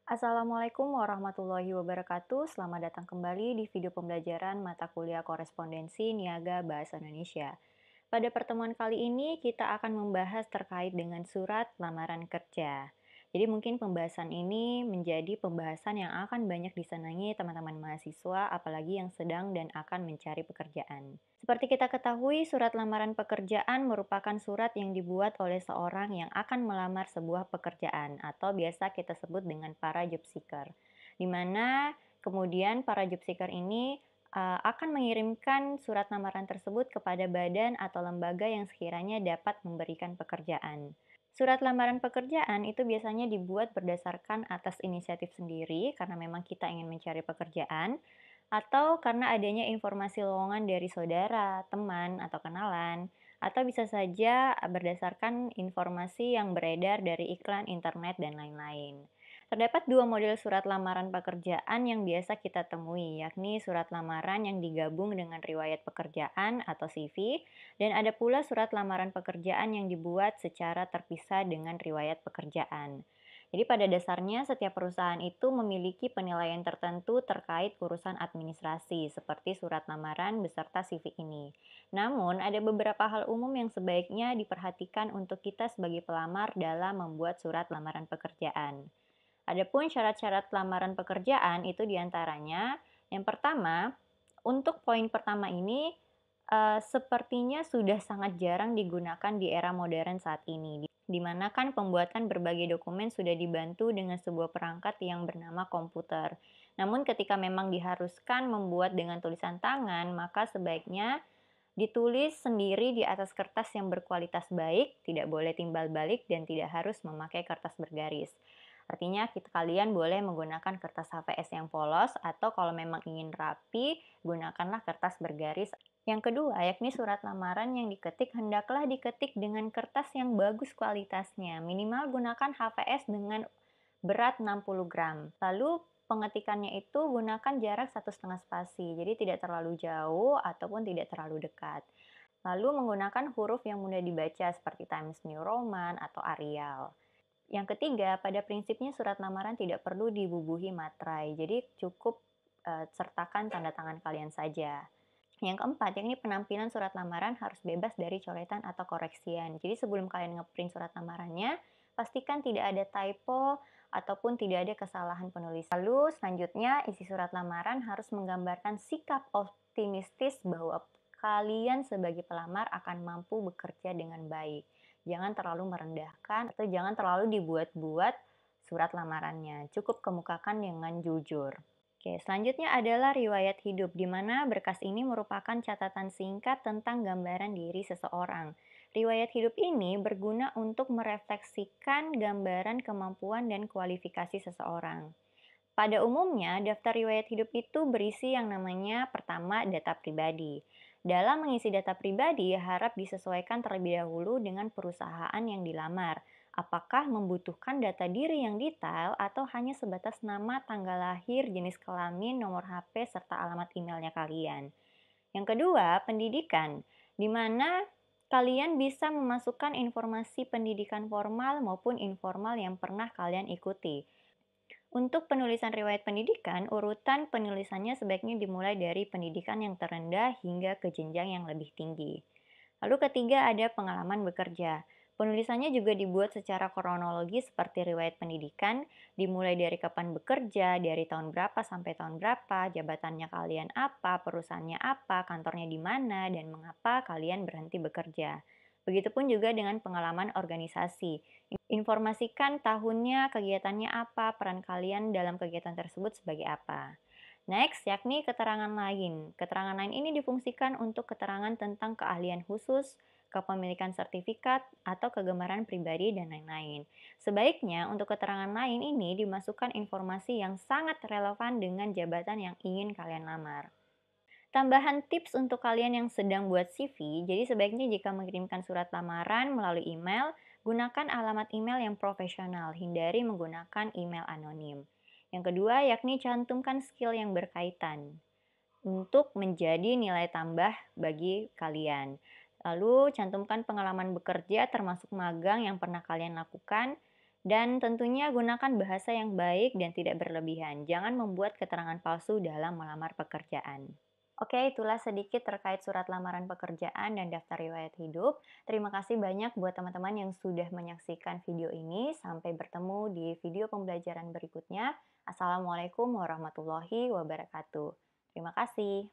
Assalamualaikum warahmatullahi wabarakatuh. Selamat datang kembali di video pembelajaran mata kuliah korespondensi Niaga Bahasa Indonesia. Pada pertemuan kali ini kita akan membahas terkait dengan surat lamaran kerja. Jadi mungkin pembahasan ini menjadi pembahasan yang akan banyak disenangi teman-teman mahasiswa apalagi yang sedang dan akan mencari pekerjaan. Seperti kita ketahui, surat lamaran pekerjaan merupakan surat yang dibuat oleh seorang yang akan melamar sebuah pekerjaan atau biasa kita sebut dengan para job seeker. Di mana kemudian para job seeker ini akan mengirimkan surat lamaran tersebut kepada badan atau lembaga yang sekiranya dapat memberikan pekerjaan. Surat lamaran pekerjaan itu biasanya dibuat berdasarkan atas inisiatif sendiri karena memang kita ingin mencari pekerjaan atau karena adanya informasi lowongan dari saudara, teman, atau kenalan, atau bisa saja berdasarkan informasi yang beredar dari iklan internet dan lain-lain. Terdapat dua model surat lamaran pekerjaan yang biasa kita temui, yakni surat lamaran yang digabung dengan riwayat pekerjaan atau CV, dan ada pula surat lamaran pekerjaan yang dibuat secara terpisah dengan riwayat pekerjaan. Jadi pada dasarnya setiap perusahaan itu memiliki penilaian tertentu terkait urusan administrasi seperti surat lamaran beserta CV ini. Namun ada beberapa hal umum yang sebaiknya diperhatikan untuk kita sebagai pelamar dalam membuat surat lamaran pekerjaan. Adapun syarat-syarat lamaran pekerjaan itu diantaranya, yang pertama, untuk poin pertama ini sepertinya sudah sangat jarang digunakan di era modern saat ini, di mana kan pembuatan berbagai dokumen sudah dibantu dengan sebuah perangkat yang bernama komputer. Namun ketika memang diharuskan membuat dengan tulisan tangan, maka sebaiknya ditulis sendiri di atas kertas yang berkualitas baik, tidak boleh timbal balik dan tidak harus memakai kertas bergaris. Artinya kalian boleh menggunakan kertas HVS yang polos atau kalau memang ingin rapi, gunakanlah kertas bergaris. Yang kedua, yakni surat lamaran yang diketik hendaklah diketik dengan kertas yang bagus kualitasnya. Minimal gunakan HVS dengan berat 60 gram. Lalu pengetikannya itu gunakan jarak 1,5 spasi, jadi tidak terlalu jauh ataupun tidak terlalu dekat. Lalu menggunakan huruf yang mudah dibaca seperti Times New Roman atau Arial. Yang ketiga, pada prinsipnya surat lamaran tidak perlu dibubuhi materai, jadi cukup sertakan tanda tangan kalian saja. Yang keempat, yakni penampilan surat lamaran harus bebas dari coretan atau koreksian. Jadi sebelum kalian ngeprint surat lamarannya, pastikan tidak ada typo ataupun tidak ada kesalahan penulis. Lalu selanjutnya, isi surat lamaran harus menggambarkan sikap optimistis bahwa kalian sebagai pelamar akan mampu bekerja dengan baik. Jangan terlalu merendahkan atau jangan terlalu dibuat-buat surat lamarannya. Cukup kemukakan dengan jujur. Oke, selanjutnya adalah riwayat hidup, di mana berkas ini merupakan catatan singkat tentang gambaran diri seseorang. Riwayat hidup ini berguna untuk merefleksikan gambaran kemampuan dan kualifikasi seseorang. Pada umumnya, daftar riwayat hidup itu berisi yang namanya pertama data pribadi. Dalam mengisi data pribadi, harap disesuaikan terlebih dahulu dengan perusahaan yang dilamar. Apakah membutuhkan data diri yang detail atau hanya sebatas nama, tanggal lahir, jenis kelamin, nomor HP, serta alamat emailnya kalian. Yang kedua, pendidikan, di mana kalian bisa memasukkan informasi pendidikan formal maupun informal yang pernah kalian ikuti. Untuk penulisan riwayat pendidikan, urutan penulisannya sebaiknya dimulai dari pendidikan yang terendah hingga ke jenjang yang lebih tinggi. Lalu ketiga ada pengalaman bekerja. Penulisannya juga dibuat secara kronologis seperti riwayat pendidikan, dimulai dari kapan bekerja, dari tahun berapa sampai tahun berapa, jabatannya kalian apa, perusahaannya apa, kantornya di mana, dan mengapa kalian berhenti bekerja. Begitupun juga dengan pengalaman organisasi. Informasikan tahunnya, kegiatannya apa, peran kalian dalam kegiatan tersebut sebagai apa. Next, yakni keterangan lain. Keterangan lain ini difungsikan untuk keterangan tentang keahlian khusus, kepemilikan sertifikat, atau kegemaran pribadi, dan lain-lain. Sebaiknya untuk keterangan lain ini dimasukkan informasi yang sangat relevan dengan jabatan yang ingin kalian lamar. Tambahan tips untuk kalian yang sedang buat CV, jadi sebaiknya jika mengirimkan surat lamaran melalui email, gunakan alamat email yang profesional, hindari menggunakan email anonim. Yang kedua, yakni cantumkan skill yang berkaitan untuk menjadi nilai tambah bagi kalian. Lalu cantumkan pengalaman bekerja termasuk magang yang pernah kalian lakukan Dan tentunya gunakan bahasa yang baik dan tidak berlebihan. Jangan membuat keterangan palsu dalam melamar pekerjaan. Oke, itulah sedikit terkait surat lamaran pekerjaan dan daftar riwayat hidup. Terima kasih banyak buat teman-teman yang sudah menyaksikan video ini. Sampai bertemu di video pembelajaran berikutnya. Assalamualaikum warahmatullahi wabarakatuh. Terima kasih.